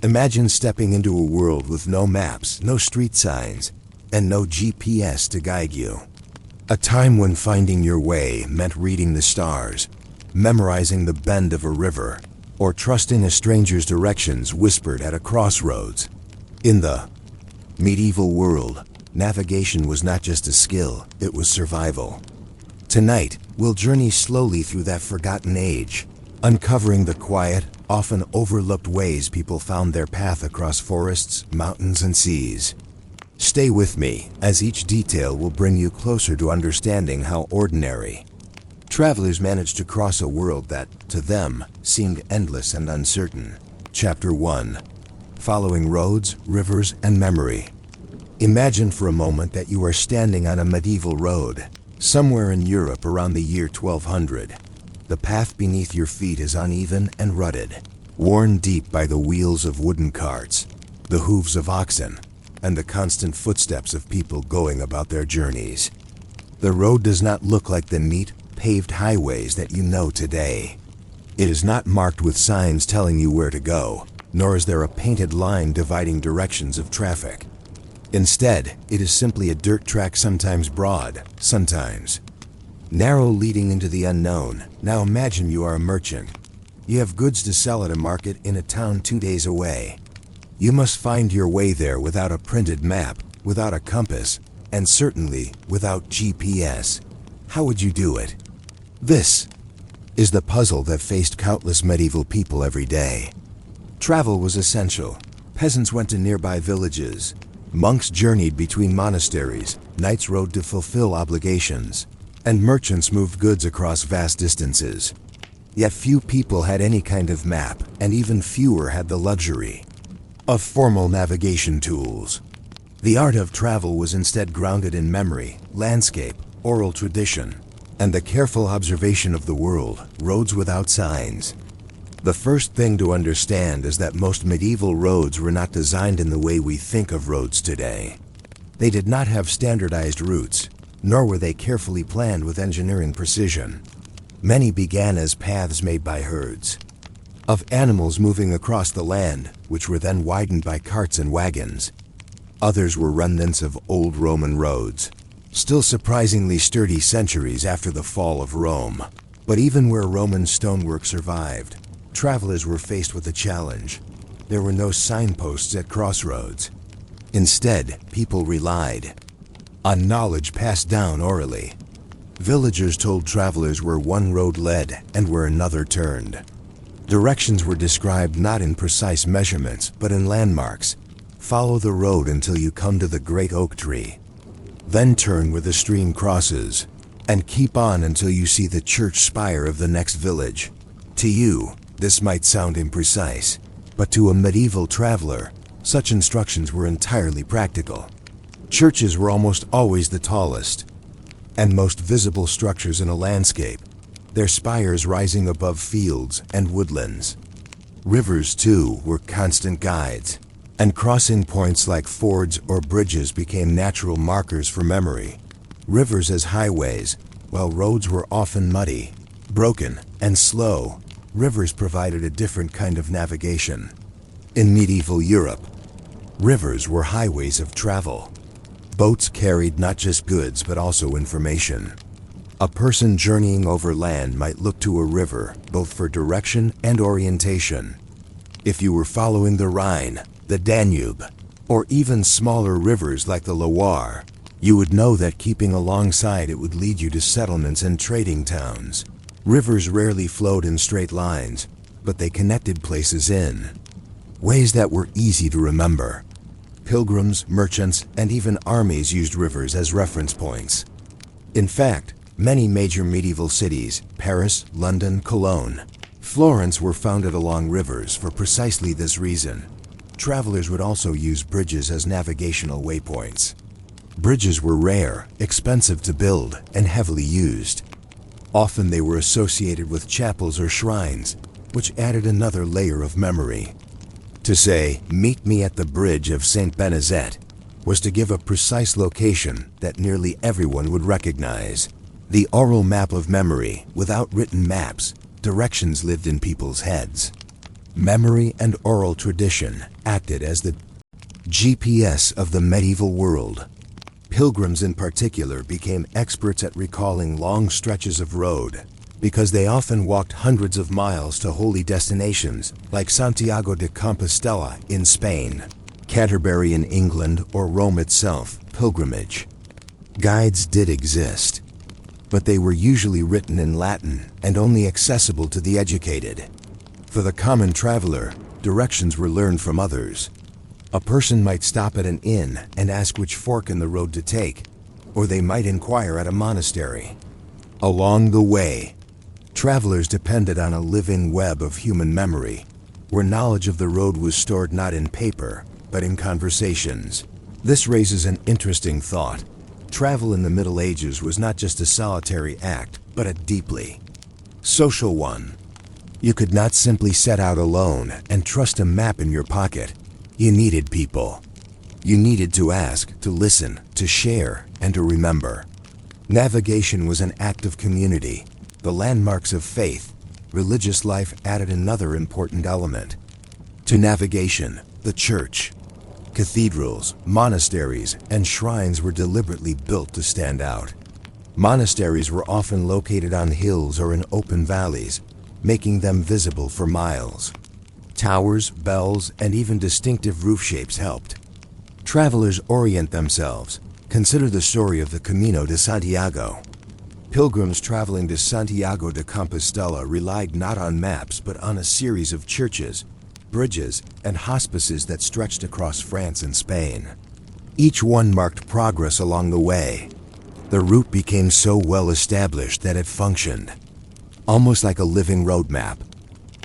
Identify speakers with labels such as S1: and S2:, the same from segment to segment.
S1: Imagine stepping into a world with no maps, no street signs, and no GPS to guide you. A time when finding your way meant reading the stars, memorizing the bend of a river, or trusting a stranger's directions whispered at a crossroads. In the medieval world, navigation was not just a skill, it was survival. Tonight, we'll journey slowly through that forgotten age, uncovering the quiet, often overlooked ways people found their path across forests, mountains, and seas. Stay with me, as each detail will bring you closer to understanding how ordinary travelers managed to cross a world that, to them, seemed endless and uncertain. Chapter 1. Following Roads, Rivers, and Memory. Imagine for a moment that you are standing on a medieval road, somewhere in Europe around the year 1200. The path beneath your feet is uneven and rutted, worn deep by the wheels of wooden carts, the hooves of oxen, and the constant footsteps of people going about their journeys. The road does not look like the neat, paved highways that you know today. It is not marked with signs telling you where to go, nor is there a painted line dividing directions of traffic. Instead, it is simply a dirt track, sometimes broad, sometimes narrow, leading into the unknown. Now imagine you are a merchant. You have goods to sell at a market in a town 2 days away. You must find your way there without a printed map, without a compass, and certainly without GPS. How would you do it? This is the puzzle that faced countless medieval people every day. Travel was essential. Peasants went to nearby villages. Monks journeyed between monasteries. Knights rode to fulfill obligations. And merchants moved goods across vast distances. Yet few people had any kind of map, and even fewer had the luxury of formal navigation tools. The art of travel was instead grounded in memory, landscape, oral tradition, and the careful observation of the world, roads without signs. The first thing to understand is that most medieval roads were not designed in the way we think of roads today. They did not have standardized routes, nor were they carefully planned with engineering precision. Many began as paths made by herds of animals moving across the land, which were then widened by carts and wagons. Others were remnants of old Roman roads, still surprisingly sturdy centuries after the fall of Rome. But even where Roman stonework survived, travelers were faced with a challenge. There were no signposts at crossroads. Instead, people relied on knowledge passed down orally. Villagers told travelers where one road led and where another turned. Directions were described not in precise measurements, but in landmarks. Follow the road until you come to the great oak tree. Then turn where the stream crosses, and keep on until you see the church spire of the next village. To you, this might sound imprecise, but to a medieval traveler, such instructions were entirely practical. Churches were almost always the tallest and most visible structures in a landscape, their spires rising above fields and woodlands. Rivers, too, were constant guides, and crossing points like fords or bridges became natural markers for memory. Rivers as highways, while roads were often muddy, broken, and slow, rivers provided a different kind of navigation. In medieval Europe, rivers were highways of travel. Boats carried not just goods but also information. A person journeying over land might look to a river both for direction and orientation. If you were following the Rhine, the Danube, or even smaller rivers like the Loire, you would know that keeping alongside it would lead you to settlements and trading towns. Rivers rarely flowed in straight lines, but they connected places in ways that were easy to remember. Pilgrims, merchants, and even armies used rivers as reference points. In fact, many major medieval cities, Paris, London, Cologne, Florence, were founded along rivers for precisely this reason. Travelers would also use bridges as navigational waypoints. Bridges were rare, expensive to build, and heavily used. Often they were associated with chapels or shrines, which added another layer of memory. To say, "Meet me at the bridge of St. Benezet," was to give a precise location that nearly everyone would recognize. The oral map of memory, without written maps, directions lived in people's heads. Memory and oral tradition acted as the GPS of the medieval world. Pilgrims in particular became experts at recalling long stretches of road because they often walked hundreds of miles to holy destinations like Santiago de Compostela in Spain, Canterbury in England, or Rome itself. Pilgrimage guides did exist, but they were usually written in Latin and only accessible to the educated. For the common traveler, directions were learned from others. A person might stop at an inn and ask which fork in the road to take, or they might inquire at a monastery. Along the way, travelers depended on a living web of human memory, where knowledge of the road was stored not in paper, but in conversations. This raises an interesting thought. Travel in the Middle Ages was not just a solitary act, but a deeply social one. You could not simply set out alone and trust a map in your pocket. You needed people. You needed to ask, to listen, to share, and to remember. Navigation was an act of community. The landmarks of faith, religious life added another important element. To navigation, the church. Cathedrals, monasteries, and shrines were deliberately built to stand out. Monasteries were often located on hills or in open valleys, making them visible for miles. Towers, bells, and even distinctive roof shapes helped travelers orient themselves. Consider the story of the Camino de Santiago. Pilgrims traveling to Santiago de Compostela relied not on maps but on a series of churches, bridges, and hospices that stretched across France and Spain. Each one marked progress along the way. The route became so well established that it functioned almost like a living roadmap.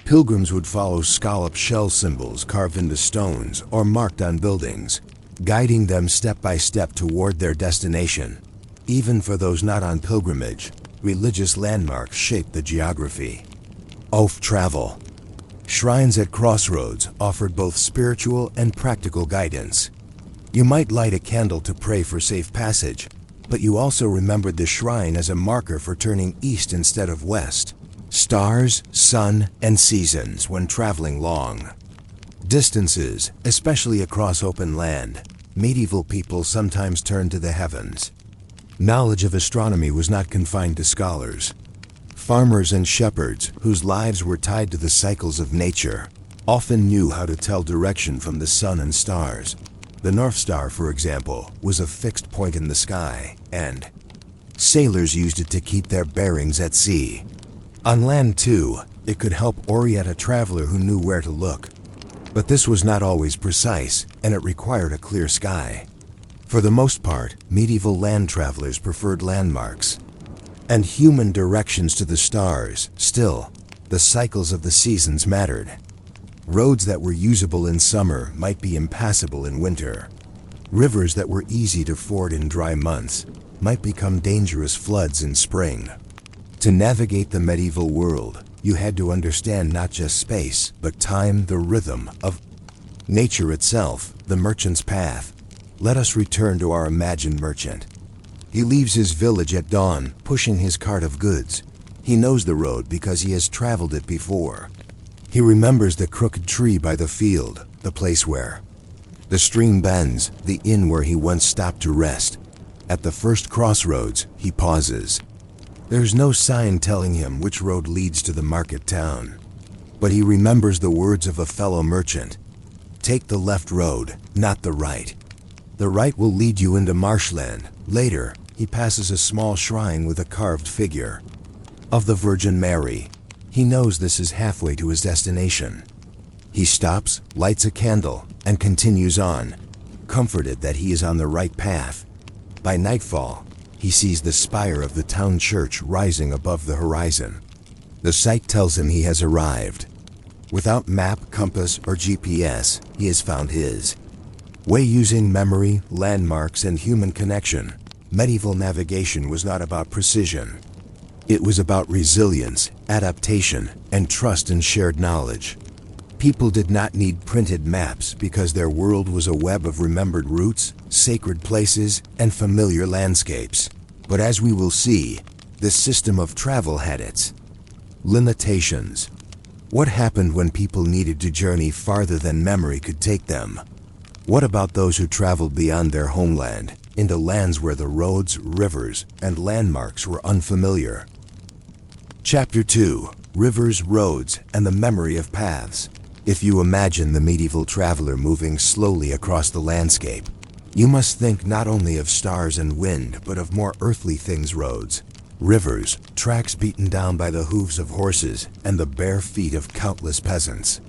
S1: Pilgrims would follow scalloped shell symbols carved into stones or marked on buildings, guiding them step by step toward their destination. Even for those not on pilgrimage, religious landmarks shaped the geography of travel. Shrines at crossroads offered both spiritual and practical guidance. You might light a candle to pray for safe passage, but you also remembered the shrine as a marker for turning east instead of west. Stars, sun, and seasons when traveling long distances, especially across open land, medieval people sometimes turned to the heavens. Knowledge of astronomy was not confined to scholars. Farmers and shepherds, whose lives were tied to the cycles of nature, often knew how to tell direction from the sun and stars. The North Star, for example, was a fixed point in the sky, and sailors used it to keep their bearings at sea. On land, too, it could help orient a traveler who knew where to look. But this was not always precise, and it required a clear sky. For the most part, medieval land travelers preferred landmarks and human directions to the stars. Still, the cycles of the seasons mattered. Roads that were usable in summer might be impassable in winter. Rivers that were easy to ford in dry months might become dangerous floods in spring. To navigate the medieval world, you had to understand not just space, but time, the rhythm of nature itself, the merchant's path. Let us return to our imagined merchant. He leaves his village at dawn, pushing his cart of goods. He knows the road because he has traveled it before. He remembers the crooked tree by the field, the place where the stream bends, the inn where he once stopped to rest. At the first crossroads, he pauses. There's no sign telling him which road leads to the market town. But he remembers the words of a fellow merchant. Take the left road, not the right. The right will lead you into marshland. Later, he passes a small shrine with a carved figure of the Virgin Mary. He knows this is halfway to his destination. He stops, lights a candle, and continues on, comforted that he is on the right path. By nightfall, he sees the spire of the town church rising above the horizon. The sight tells him he has arrived. Without map, compass, or GPS, he has found his way. Using memory, landmarks, and human connection, medieval navigation was not about precision. It was about resilience, adaptation, and trust in shared knowledge. People did not need printed maps because their world was a web of remembered routes, sacred places, and familiar landscapes. But as we will see, this system of travel had its limitations. What happened when people needed to journey farther than memory could take them? What about those who traveled beyond their homeland, into lands where the roads, rivers, and landmarks were unfamiliar? Chapter 2. Rivers, Roads, and the Memory of Paths. If you imagine the medieval traveler moving slowly across the landscape, you must think not only of stars and wind, but of more earthly things: roads, rivers, tracks beaten down by the hooves of horses, and the bare feet of countless peasants.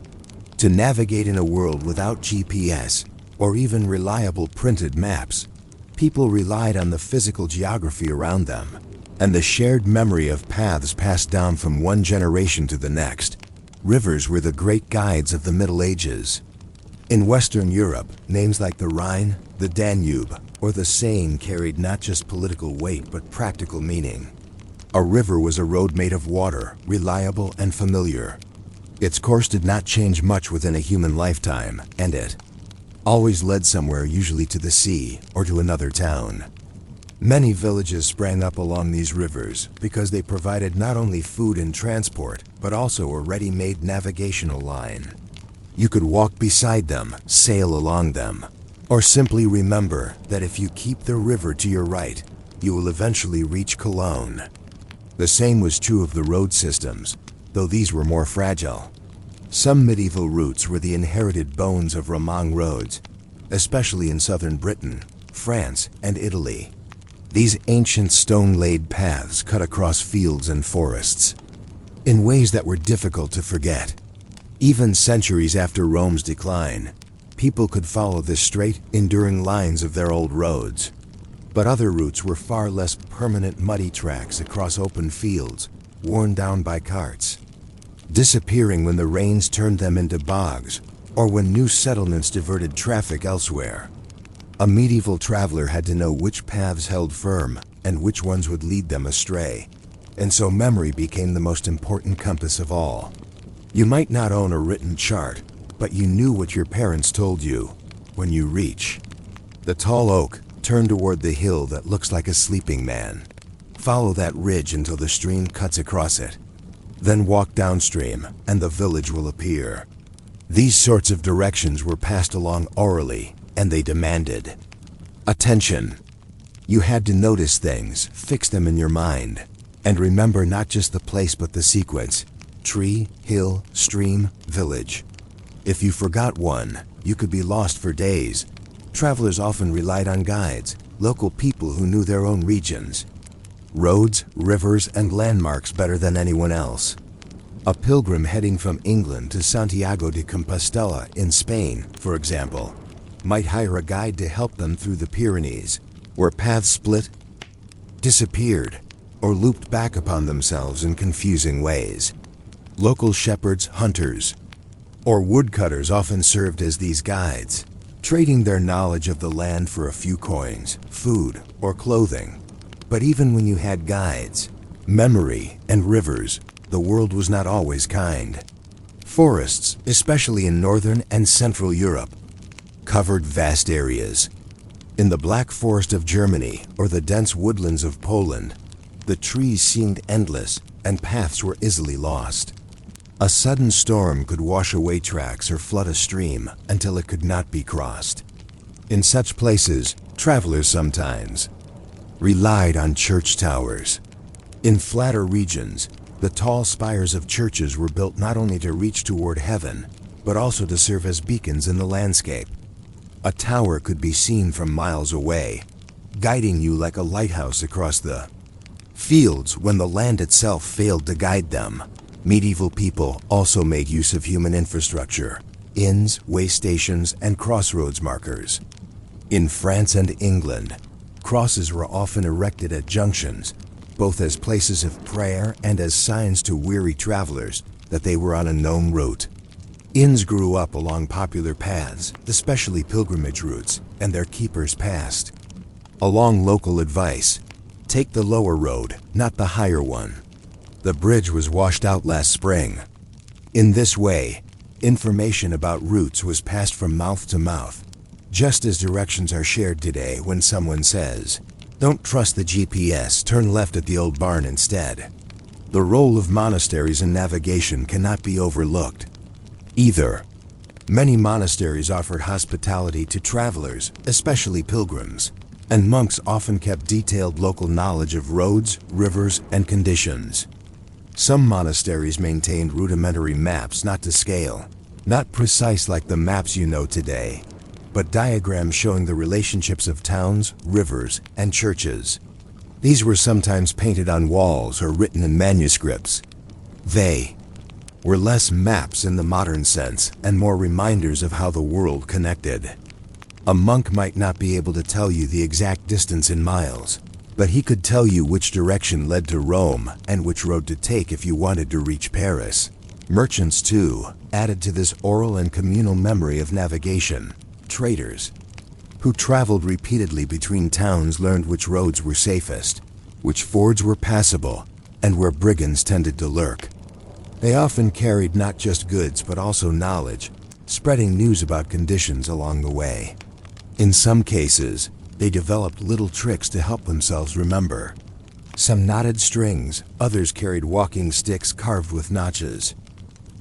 S1: To navigate in a world without GPS, or even reliable printed maps, people relied on the physical geography around them, and the shared memory of paths passed down from one generation to the next. Rivers were the great guides of the Middle Ages. In Western Europe, names like the Rhine, the Danube, or the Seine carried not just political weight but practical meaning. A river was a road made of water, reliable and familiar. Its course did not change much within a human lifetime, and it always led somewhere, usually to the sea or to another town. Many villages sprang up along these rivers because they provided not only food and transport, but also a ready-made navigational line. You could walk beside them, sail along them, or simply remember that if you keep the river to your right, you will eventually reach Cologne. The same was true of the road systems, though these were more fragile. Some medieval routes were the inherited bones of Romang roads, especially in southern Britain, France, and Italy. These ancient stone-laid paths cut across fields and forests in ways that were difficult to forget. Even centuries after Rome's decline, people could follow the straight, enduring lines of their old roads. But other routes were far less permanent, muddy tracks across open fields, worn down by carts, disappearing when the rains turned them into bogs, or when new settlements diverted traffic elsewhere. A medieval traveler had to know which paths held firm and which ones would lead them astray, and so memory became the most important compass of all. You might not own a written chart, but you knew what your parents told you. When you reach the tall oak, turn toward the hill that looks like a sleeping man. Follow that ridge until the stream cuts across it. Then walk downstream, and the village will appear. These sorts of directions were passed along orally, and they demanded attention. You had to notice things, fix them in your mind, and remember not just the place but the sequence: tree, hill, stream, village. If you forgot one, you could be lost for days. Travelers often relied on guides, local people who knew their own regions, roads, rivers, and landmarks better than anyone else. A pilgrim heading from England to Santiago de Compostela in Spain, for example, might hire a guide to help them through the Pyrenees, where paths split, disappeared, or looped back upon themselves in confusing ways. Local shepherds, hunters, or woodcutters often served as these guides, trading their knowledge of the land for a few coins, food, or clothing. But even when you had guides, memory, and rivers, the world was not always kind. Forests, especially in northern and central Europe, covered vast areas. In the Black Forest of Germany or the dense woodlands of Poland, the trees seemed endless and paths were easily lost. A sudden storm could wash away tracks or flood a stream until it could not be crossed. In such places, travelers sometimes relied on church towers. In flatter regions, the tall spires of churches were built not only to reach toward heaven, but also to serve as beacons in the landscape. A tower could be seen from miles away, guiding you like a lighthouse across the fields when the land itself failed to guide them. Medieval people also made use of human infrastructure: inns, way stations, and crossroads markers. In France and England, crosses were often erected at junctions, both as places of prayer and as signs to weary travelers that they were on a known route. Inns grew up along popular paths, especially pilgrimage routes, and their keepers passed along local advice: take the lower road, not the higher one. The bridge was washed out last spring. In this way, information about routes was passed from mouth to mouth, just as directions are shared today when someone says, "Don't trust the GPS, turn left at the old barn instead." The role of monasteries in navigation cannot be overlooked. Either, many monasteries offered hospitality to travelers, especially pilgrims, and monks often kept detailed local knowledge of roads, rivers, and conditions. Some monasteries maintained rudimentary maps not to scale, not precise like the maps you know today, but diagrams showing the relationships of towns, rivers, and churches. These were sometimes painted on walls or written in manuscripts. They were less maps in the modern sense and more reminders of how the world connected. A monk might not be able to tell you the exact distance in miles, but he could tell you which direction led to Rome and which road to take if you wanted to reach Paris. Merchants, too, added to this oral and communal memory of navigation. Traders, who traveled repeatedly between towns, learned which roads were safest, which fords were passable, and where brigands tended to lurk. They often carried not just goods but also knowledge, spreading news about conditions along the way. In some cases, they developed little tricks to help themselves remember. Some knotted strings, others carried walking sticks carved with notches.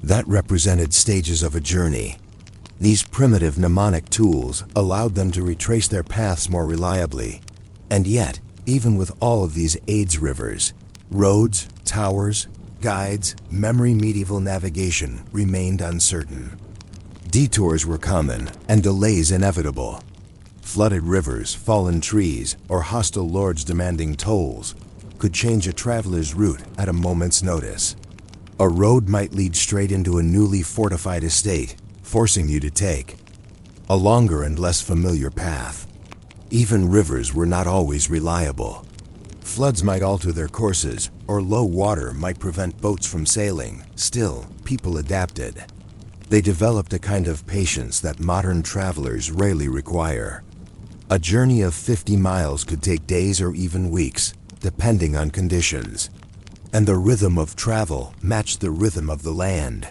S1: That represented stages of a journey. These primitive mnemonic tools allowed them to retrace their paths more reliably. And yet, even with all of these aids, rivers, roads, towers, guides, medieval navigation remained uncertain. Detours were common and delays inevitable. Flooded rivers, fallen trees, or hostile lords demanding tolls could change a traveler's route at a moment's notice. A road might lead straight into a newly fortified estate, forcing you to take a longer and less familiar path. Even rivers were not always reliable. Floods might alter their courses, or low water might prevent boats from sailing. Still, people adapted. They developed a kind of patience that modern travelers rarely require. A journey of 50 miles could take days or even weeks, depending on conditions. And the rhythm of travel matched the rhythm of the land.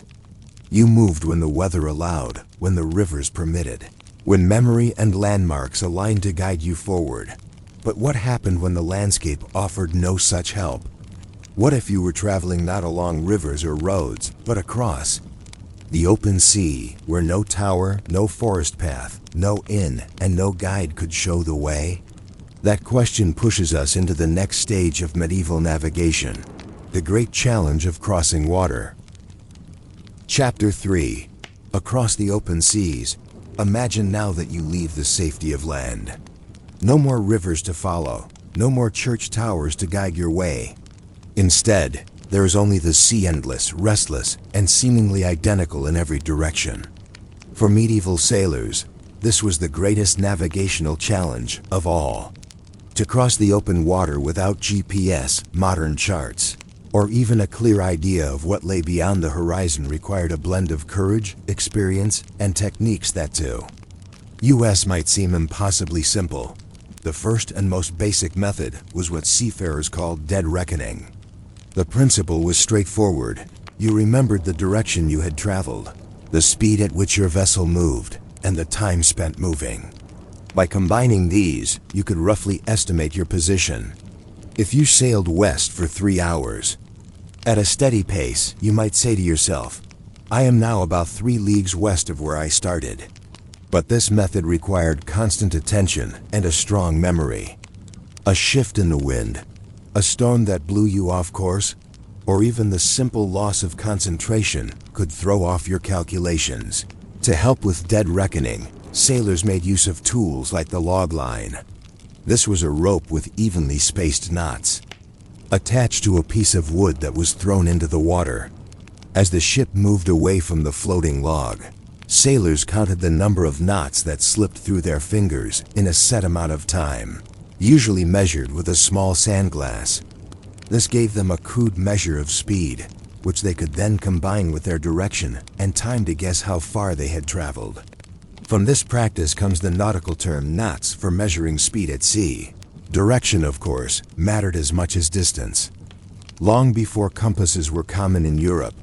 S1: You moved when the weather allowed, when the rivers permitted, when memory and landmarks aligned to guide you forward. But what happened when the landscape offered no such help? What if you were traveling not along rivers or roads, but across the open sea, where no tower, no forest path, no inn, and no guide could show the way? That question pushes us into the next stage of medieval navigation, the great challenge of crossing water. Chapter 3. Across the open seas. Imagine now that you leave the safety of land. No more rivers to follow, no more church towers to guide your way. Instead, there is only the sea, endless, restless, and seemingly identical in every direction. For medieval sailors, this was the greatest navigational challenge of all. To cross the open water without GPS, modern charts, or even a clear idea of what lay beyond the horizon required a blend of courage, experience, and techniques that too. US might seem impossibly simple. The first and most basic method was what seafarers called dead reckoning. The principle was straightforward. You remembered the direction you had traveled, the speed at which your vessel moved, and the time spent moving. By combining these, you could roughly estimate your position. If you sailed west for 3 hours, at a steady pace, you might say to yourself, I am now about 3 leagues west of where I started. But this method required constant attention and a strong memory. A shift in the wind, a storm that blew you off course, or even the simple loss of concentration could throw off your calculations. To help with dead reckoning, sailors made use of tools like the log line. This was a rope with evenly spaced knots, attached to a piece of wood that was thrown into the water. As the ship moved away from the floating log, sailors counted the number of knots that slipped through their fingers in a set amount of time, usually measured with a small sandglass. This gave them a crude measure of speed, which they could then combine with their direction and time to guess how far they had traveled. From this practice comes the nautical term knots for measuring speed at sea. Direction, of course, mattered as much as distance. Long before compasses were common in Europe,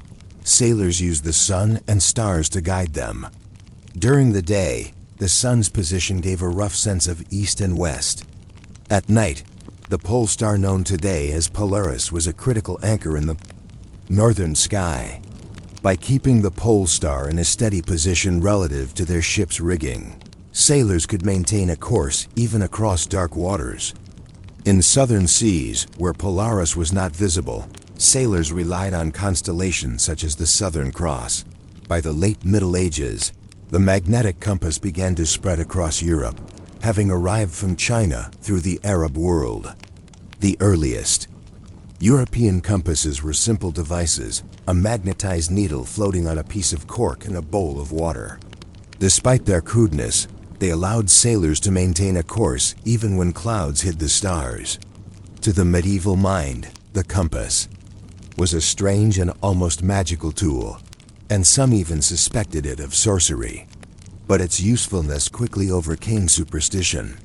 S1: sailors used the sun and stars to guide them. During the day, the sun's position gave a rough sense of east and west. At night, The pole star known today as Polaris was a critical anchor in the northern sky. By keeping the pole star in a steady position relative to their ship's rigging, sailors could maintain a course even across dark waters. In southern seas, where Polaris was not visible, sailors relied on constellations such as the Southern Cross. By the late Middle Ages, the magnetic compass began to spread across Europe, having arrived from China through the Arab world. The earliest European compasses were simple devices, a magnetized needle floating on a piece of cork in a bowl of water. Despite their crudeness, they allowed sailors to maintain a course even when clouds hid the stars. To the medieval mind, the compass was a strange and almost magical tool, and some even suspected it of sorcery. But its usefulness quickly overcame superstition.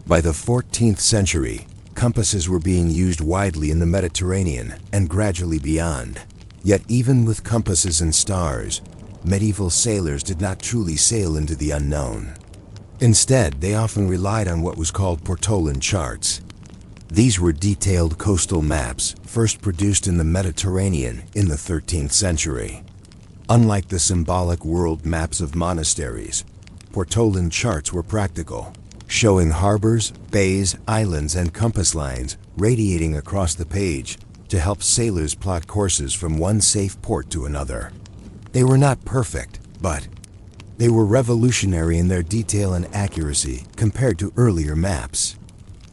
S1: By the 14th century, compasses were being used widely in the Mediterranean and gradually beyond. Yet even with compasses and stars, medieval sailors did not truly sail into the unknown. Instead, they often relied on what was called portolan charts. These were detailed coastal maps, first produced in the Mediterranean in the 13th century. Unlike the symbolic world maps of monasteries, portolan charts were practical, showing harbors, bays, islands, and compass lines radiating across the page to help sailors plot courses from one safe port to another. They were not perfect, but they were revolutionary in their detail and accuracy compared to earlier maps.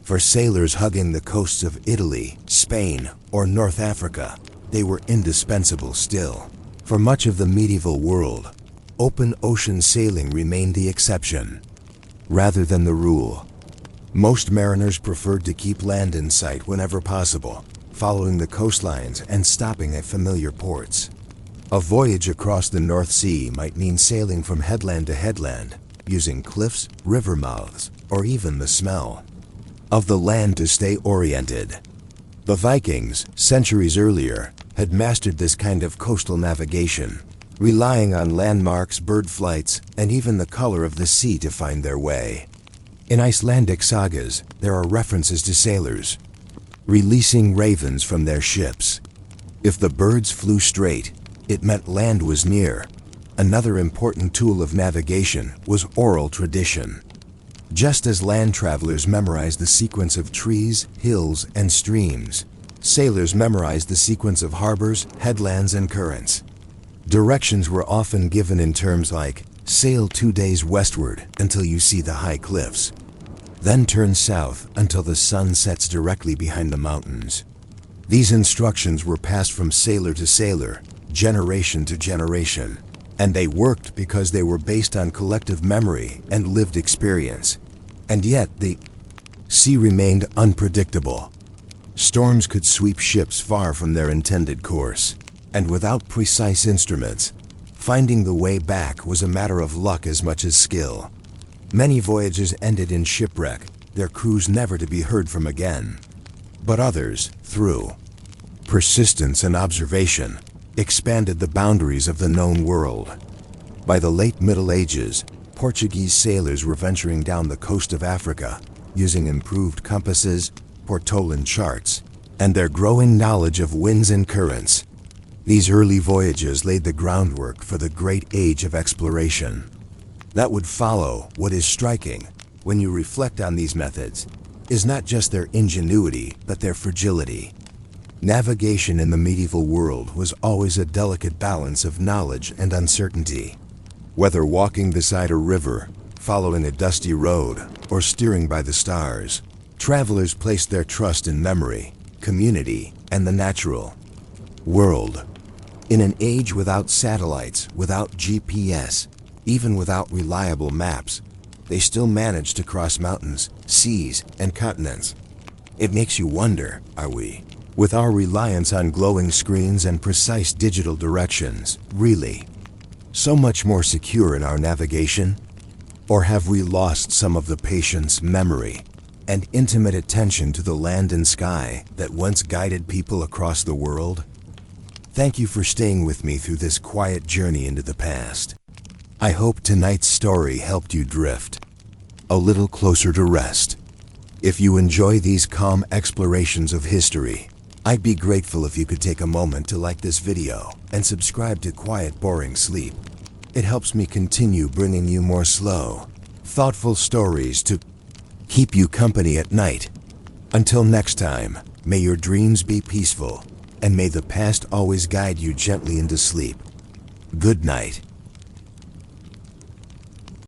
S1: For sailors hugging the coasts of Italy, Spain, or North Africa, they were indispensable still. For much of the medieval world, open ocean sailing remained the exception, rather than the rule. Most mariners preferred to keep land in sight whenever possible, following the coastlines and stopping at familiar ports. A voyage across the North Sea might mean sailing from headland to headland, using cliffs, river mouths, or even the smell of the land to stay oriented. The Vikings, centuries earlier, had mastered this kind of coastal navigation, relying on landmarks, bird flights, and even the color of the sea to find their way. In Icelandic sagas, there are references to sailors releasing ravens from their ships. If the birds flew straight, it meant land was near. Another important tool of navigation was oral tradition. Just as land travelers memorized the sequence of trees, hills, and streams, sailors memorized the sequence of harbors, headlands, and currents. Directions were often given in terms like, sail 2 days westward until you see the high cliffs. Then turn south until the sun sets directly behind the mountains. These instructions were passed from sailor to sailor, generation to generation, and they worked because they were based on collective memory and lived experience. And yet the sea remained unpredictable. Storms could sweep ships far from their intended course, and without precise instruments, finding the way back was a matter of luck as much as skill. Many voyages ended in shipwreck, their crews never to be heard from again. But others, through persistence and observation, expanded the boundaries of the known world. By the late Middle Ages, Portuguese sailors were venturing down the coast of Africa, using improved compasses, portolan charts, and their growing knowledge of winds and currents. These early voyages laid the groundwork for the great age of exploration that would follow. What is striking, when you reflect on these methods, is not just their ingenuity, but their fragility. Navigation in the medieval world was always a delicate balance of knowledge and uncertainty. Whether walking beside a river, following a dusty road, or steering by the stars, travelers placed their trust in memory, community, and the natural world. In an age without satellites, without GPS, even without reliable maps, they still managed to cross mountains, seas, and continents. It makes you wonder, are we, with our reliance on glowing screens and precise digital directions, really so much more secure in our navigation? Or have we lost some of the patience, memory, and intimate attention to the land and sky that once guided people across the world? Thank you for staying with me through this quiet journey into the past. I hope tonight's story helped you drift a little closer to rest. If you enjoy these calm explorations of history, I'd be grateful if you could take a moment to like this video and subscribe to Quiet Boring Sleep. It helps me continue bringing you more slow, thoughtful stories to keep you company at night. Until next time, may your dreams be peaceful, and may the past always guide you gently into sleep. Good night.